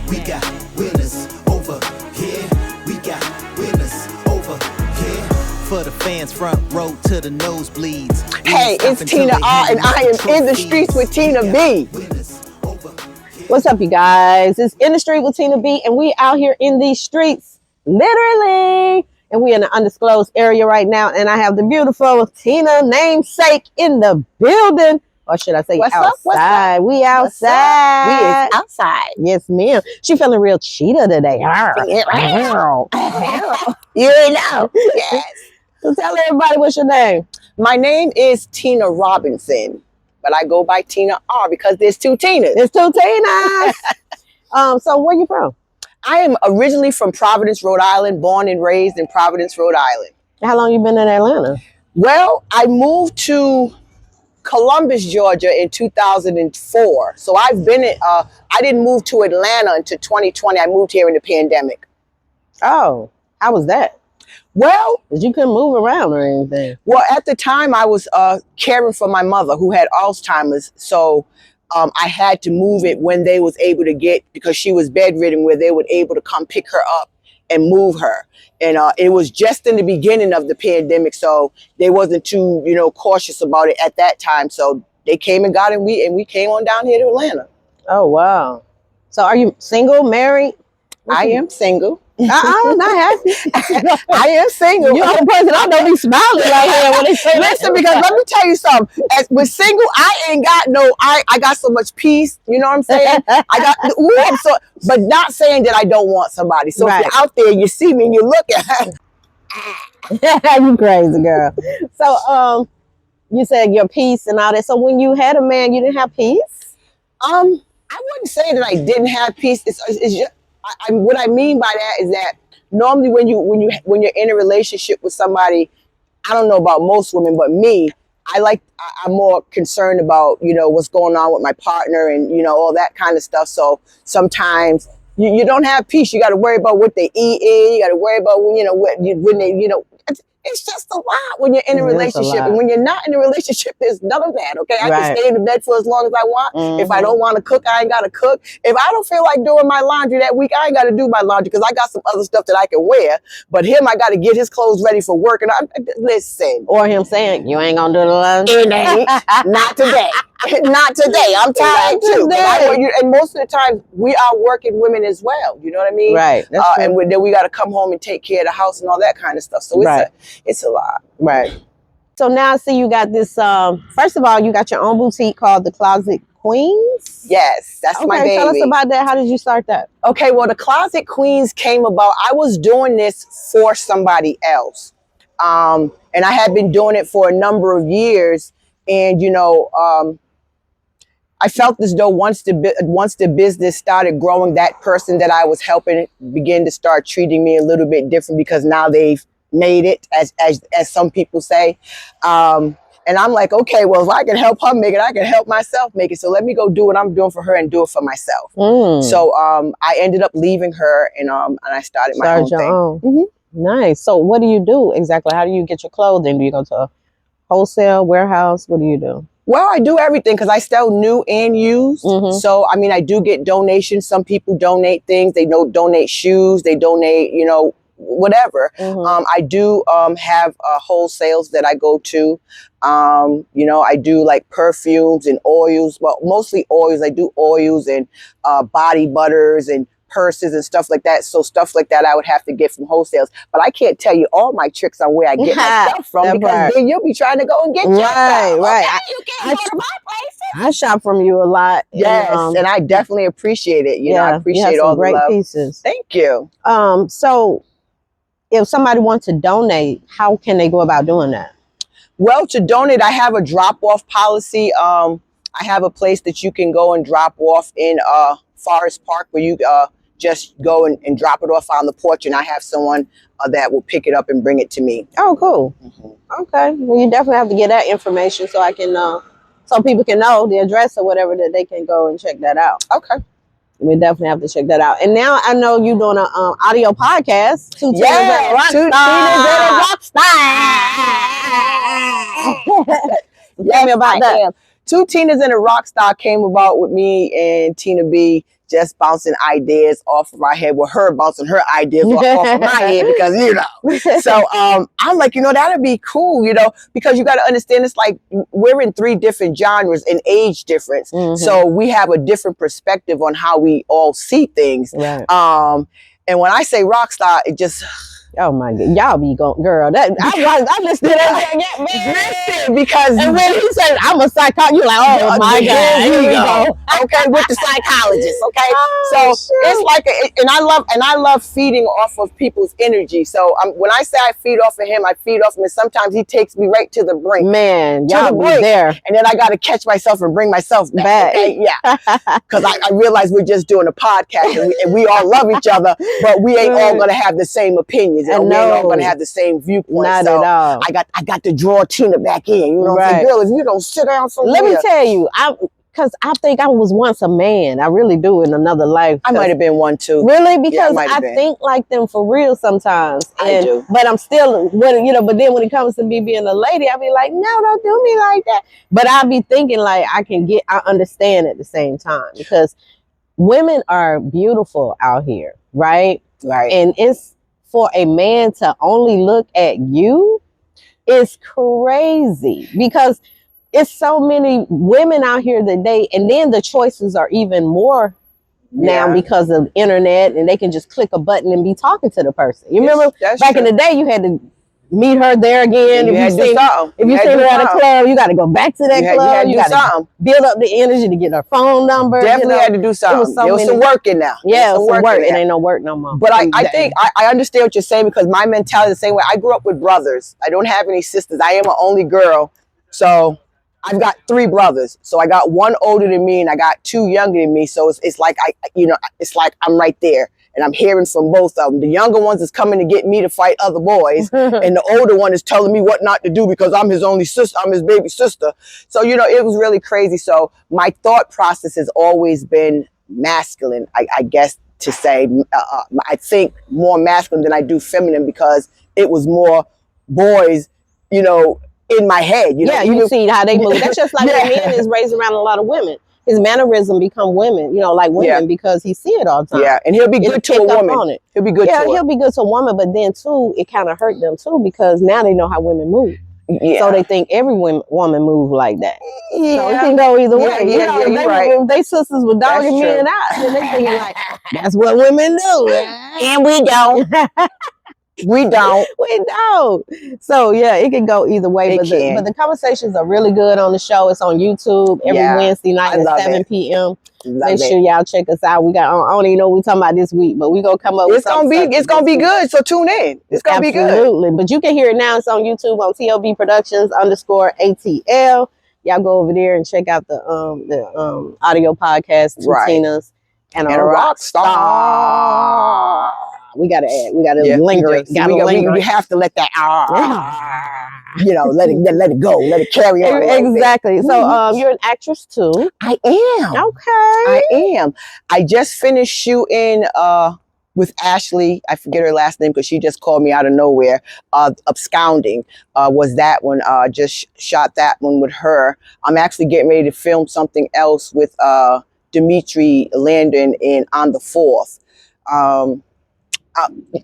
We got winners over here. We got winners over here. For the fans, front row to the nosebleeds. Hey, it's Tina R, and I am in the streets with Tina B. What's up, you guys? It's In the Street with Tina B, and we out here in these streets, literally. And we in an undisclosed area right now, and I have the beautiful Tina namesake in the building. Or should I say outside? We outside. We is outside. Yes, ma'am. She feeling real cheetah today. You know. Yes. So tell everybody what's your name. My name is Tina Robinson, but I go by Tina R because there's two Tinas. There's two Tinas. So where you from? I am originally from Providence, Rhode Island, born and raised in Providence, Rhode Island. How long you been in Atlanta? Well, I moved to Columbus, Georgia in 2004. So I've been I didn't move to Atlanta until 2020. I moved here in the pandemic. Oh, how was that? Well, because you couldn't move around or anything. Well, at the time I was caring for my mother who had Alzheimer's. So I had to move it when they was able to get, because she was bedridden, where they were able to come pick her up and move her. And it was just in the beginning of the pandemic, so they wasn't too, cautious about it at that time. So they came and got it, and we came on down here to Atlanta. Oh, wow. So are you single, married? I am single. Not happy. I am single. You're the person I know be smiling right here when they say Listen, because let me tell you something. With single, I ain't got I got so much peace. You know what I'm saying? But not saying that I don't want somebody. So if you're out there, you see me and you look at you crazy girl. So you said your peace and all that. So when you had a man, you didn't have peace? I wouldn't say that I didn't have peace. It's just, what I mean by that is that normally when you're in a relationship with somebody, I don't know about most women, but me, I'm more concerned about, what's going on with my partner and, all that kind of stuff. So sometimes you don't have peace. You got to worry about what they eat. You got to worry about when they it's just a lot when you're in a relationship. And when you're not in a relationship, there's none of that, okay? I can stay in the bed for as long as I want. Mm-hmm. If I don't want to cook, I ain't got to cook. If I don't feel like doing my laundry that week, I ain't got to do my laundry because I got some other stuff that I can wear. But him, I got to get his clothes ready for work. And listen. Or him saying, you ain't going to do the laundry? It ain't. Not today. Not today. I'm tired too. And most of the time, we are working women as well. You know what I mean? Right. And then we got to come home and take care of the house and all that kind of stuff. So it's a lot. Right. So now I see you got this, first of all, you got your own boutique called the Closet Queenz. Yes, that's my baby. Tell us about that. How did you start that? Okay, well, the Closet Queenz came about, I was doing this for somebody else. And I had been doing it for a number of years. And, I felt as though once the business started growing, that person that I was helping began to start treating me a little bit different because now they've made it, as some people say. And I'm like, okay, well, if I can help her make it, I can help myself make it. So let me go do what I'm doing for her and do it for myself. So I ended up leaving her and I started my own thing. Mm-hmm. Nice. So what do you do exactly? How do you get your clothing? Do you go to a wholesale warehouse? What do you do? Well, I do everything because I sell new and used. Mm-hmm. So, I do get donations. Some people donate things. They donate shoes. They donate, whatever. Mm-hmm. I do have wholesales that I go to. I do like perfumes and oils. Well, mostly oils. I do oils and body butters and purses and stuff like that. So stuff like that I would have to get from wholesales. But I can't tell you all my tricks on where I get my stuff from because then you'll be trying to go and get your stuff. Right. Okay? You can't go to my places. I shop from you a lot. Yes, and I definitely appreciate it. I appreciate all the great love. Pieces. Thank you. So if somebody wants to donate, how can they go about doing that? Well, to donate, I have a drop-off policy. I have a place that you can go and drop off in Forest Park where you just go and drop it off on the porch, and I have someone that will pick it up and bring it to me. Oh, cool. Mm-hmm. Okay. Well, you definitely have to get that information so I can, so people can know the address or whatever that they can go and check that out. Okay. We definitely have to check that out. And now I know you're doing an audio podcast. Two Tinas and a Rockstar. Tell me about that. Two Tinas and a Rockstar came about with me and Tina B just bouncing ideas off of my head with her bouncing her ideas off of my head because, you know. So I'm like, you know, that'd be cool, you know, because you got to understand it's like we're in 3 different genres and age difference. So we have a different perspective on how we all see things. Right. And when I say rock star, it just... Oh my God, y'all be going, girl. That I listened to that. Listen, because and when he said I'm a psychologist, you're like, oh my God, here we go. Okay, with the psychologist. Okay, so it's like, and I love feeding off of people's energy. So when I say I feed off of him, I feed off him, and sometimes he takes me right to the brink. Man, y'all be there, and then I got to catch myself and bring myself back. Okay? Yeah, because I realize we're just doing a podcast, and we all love each other, but we ain't all gonna have the same opinions. And we ain't all gonna have the same viewpoint. Not at all. I got to draw Tina back in. You know what I'm saying? Girl, if you don't sit down somewhere. Let me tell you, because I think I was once a man. I really do in another life. I might have been one too. Really? Because I think like them for real sometimes. I do. But I'm still, you know, but then when it comes to me being a lady, I be like, no, don't do me like that. But I be thinking like I understand at the same time because women are beautiful out here, right? Right. And it's for a man to only look at you is crazy because it's so many women out here that and then the choices are even more now because of the internet, and they can just click a button and be talking to the person. You remember back in the day, you had to meet her there again. If you seen her at a club, you got to go back to that club. You got to build up the energy to get her phone number. Definitely had to do something. There was some work in now. Yeah, it was some work. It ain't no work no more. But I think I understand what you're saying because my mentality is the same way. I grew up with brothers. I don't have any sisters. I am an only girl. So I've got 3 brothers. So I got 1 older than me and I got 2 younger than me. So it's like it's like I'm right there. And I'm hearing from both of them. The younger ones is coming to get me to fight other boys. And the older one is telling me what not to do because I'm his only sister. I'm his baby sister. So, you know, it was really crazy. So my thought process has always been masculine, I guess to say. I think more masculine than I do feminine because it was more boys, you know, in my head. You know? You see how they move. That's just like a man is raised around a lot of women. His mannerism become women, you know, like women because he see it all the time. Yeah, and he'll be good to a woman. He'll be good to her. He'll be good to a woman, but then too, it kind of hurt them too because now they know how women move. Yeah. So they think every woman move like that. Yeah. So it can go either way. Yeah, you're right. They sisters were dogging men out, and they thinking like, that's what women do. And we don't. We don't. We don't. So yeah, it can go either way. But the conversations are really good on the show. It's on YouTube every Wednesday night at 7 p.m. Make sure y'all check us out. We got I don't even know what we're talking about this week, but we're gonna come up with something. It's gonna be good. So tune in. It's gonna be good. Absolutely. But you can hear it now. It's on YouTube on TLB Productions _ATL. Y'all go over there and check out the audio podcast, Tina's and a rock star. We gotta linger it. We have to let that you know, let it go, let it carry on. Exactly. So you're an actress too. I am. Okay. I am. I just finished shooting with Ashley. I forget her last name because she just called me out of nowhere. Absconding was that one. Just shot that one with her. I'm actually getting ready to film something else with Dimitri Landon on the 4th.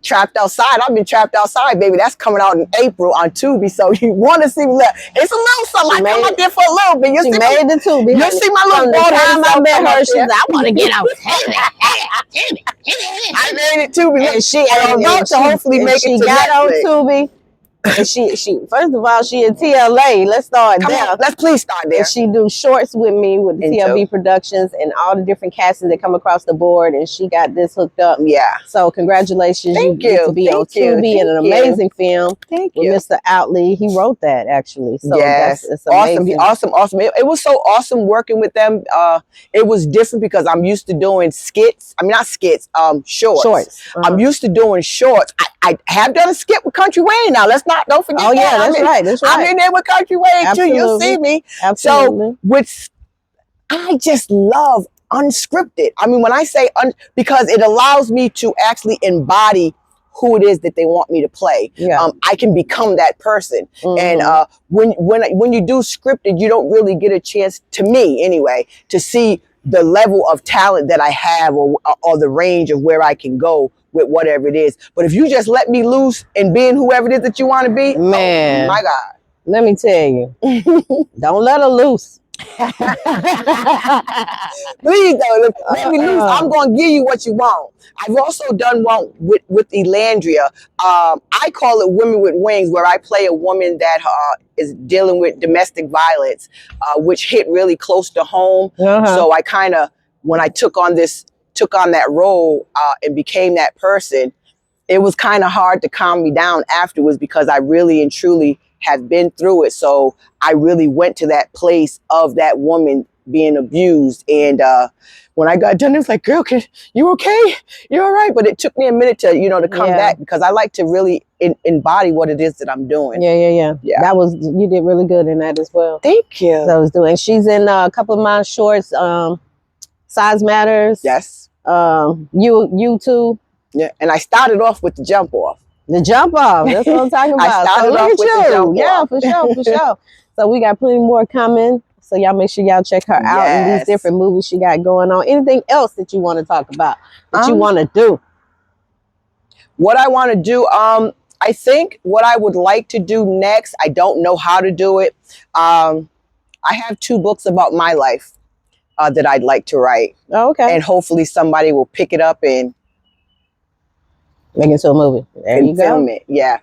Trapped Outside. I've been Trapped Outside, baby. That's coming out in April on Tubi. So you want to see me? It's a little something. I come out there for a little bit. She made the Tubi. You see my little bald head. I met her. She's like, I want to get out. I made it Tubi. And she hopefully make it to got on Tubi. And she first of all, she in TLA. Let's start there. Let's please start there. And she do shorts with me with the TLB Productions and all the different castings that come across the board. And she got this hooked up. Yeah. So congratulations. You get to be on Tubi in an amazing film. Thank you. With Mr. Outley. He wrote that actually. So yes. It's amazing. Awesome. It was so awesome working with them. It was different because I'm used to doing skits. I mean, not skits, shorts. I'm used to doing shorts. I have done a skit with Country Wayne now. Don't forget. Oh yeah, that's right. I'm in there with Country Wayne too. You'll see me. Absolutely. So I just love unscripted. I mean, when I say because it allows me to actually embody who it is that they want me to play. Yeah. I can become that person. And when you do scripted, you don't really get a chance, to me anyway, to see the level of talent that I have, or the range of where I can go with whatever it is. But if you just let me loose and being whoever it is that you want to be, Man. oh my God. Let me tell you, don't let her loose. Please don't let me loose. I'm going to give you what you want. I've also done one with Elandria. I call it Women with Wings, where I play a woman that is dealing with domestic violence, which hit really close to home. So I kind of, when I took on that role and became that person, it was kind of hard to calm me down afterwards, because I really and truly have been through it. So I really went to that place of that woman being abused. And when I got done, it was like, girl, you okay? You all right? But it took me a minute to, to come back, because I like to really embody what it is that I'm doing. Yeah. You did really good in that as well. Thank you. So I was doing. She's in a couple of my shorts, Size Matters. Yes. You too. Yeah. And I started off with the jump off. The jump off. That's what I'm talking about. I started off with the jump off. For sure. So we got plenty more coming. So y'all make sure y'all check her out in these different movies she got going on. Anything else that you want to talk about, that you want to do? What I want to do, I think what I would like to do next, I don't know how to do it. I have 2 books about my life that I'd like to write. Oh, okay. And hopefully somebody will pick it up and make it into a movie. There you go. Film it. Yeah.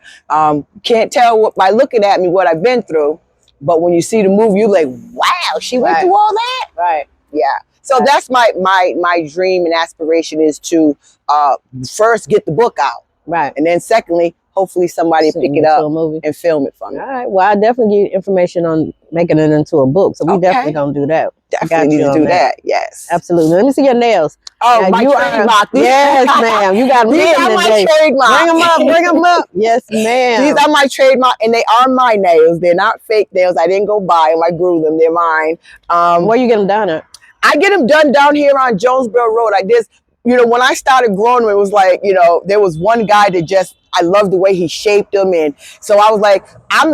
Can't tell by looking at me what I've been through, but when you see the movie, you're like, wow, she went through all that? Right. Yeah. So that's my dream and aspiration, is to first get the book out. Right. And then secondly, hopefully somebody pick it up and film it for me. All right. Well, I definitely get information on making it into a book. So we definitely going to do that. Definitely need to do that. Yes. Absolutely. Let me see your nails. Oh, my trademark. Yes, ma'am. You got them These are my trademark. Bring them up. Yes, ma'am. These are my trademark, and they are my nails. They're not fake nails. I didn't go buy them. I grew them. They're mine. Where you get them done at? I get them done down here on Jonesboro Road. I just, when I started growing them, it was like, there was one guy that I loved the way he shaped them. And so I was like, I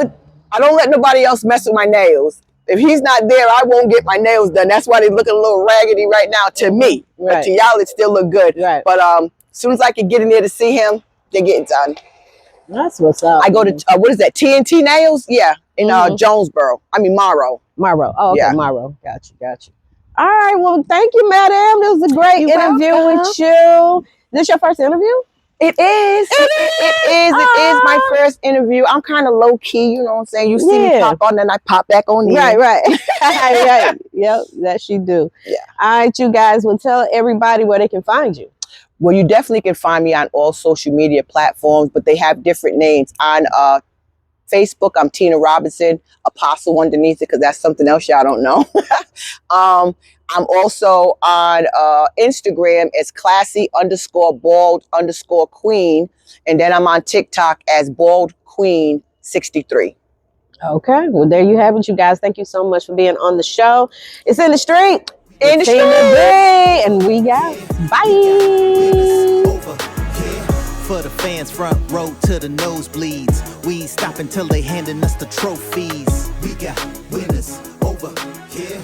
don't let nobody else mess with my nails. If he's not there, I won't get my nails done. That's why they're looking a little raggedy right now to me. But to y'all, it still look good. Right. But as soon as I can get in there to see him, they get done. That's what's up. I go to, what is that, TNT Nails? Yeah, in Jonesboro. I mean, Morrow. Oh, okay, yeah. Morrow. Got you. All right, well, thank you, madam. It was a great interview with you. This your first interview? It is. It is my first interview. I'm kind of low key, you know what I'm saying? You see me pop on, then I pop back on in. Right. Right. Yep, that she do. Yeah. All right, you guys, well, tell everybody where they can find you. Well, you definitely can find me on all social media platforms, but they have different names. On Facebook, I'm Tina Robinson, Apostle underneath it, because that's something else y'all don't know. I'm also on Instagram as classy_bald_queen. And then I'm on TikTok as baldqueen63. Okay. Well, there you have it, you guys. Thank you so much for being on the show. It's in the street. In the street. And we got bye. For the fans, front row to the nosebleeds. We ain't stopping till they handing us the trophies. We got winners over here.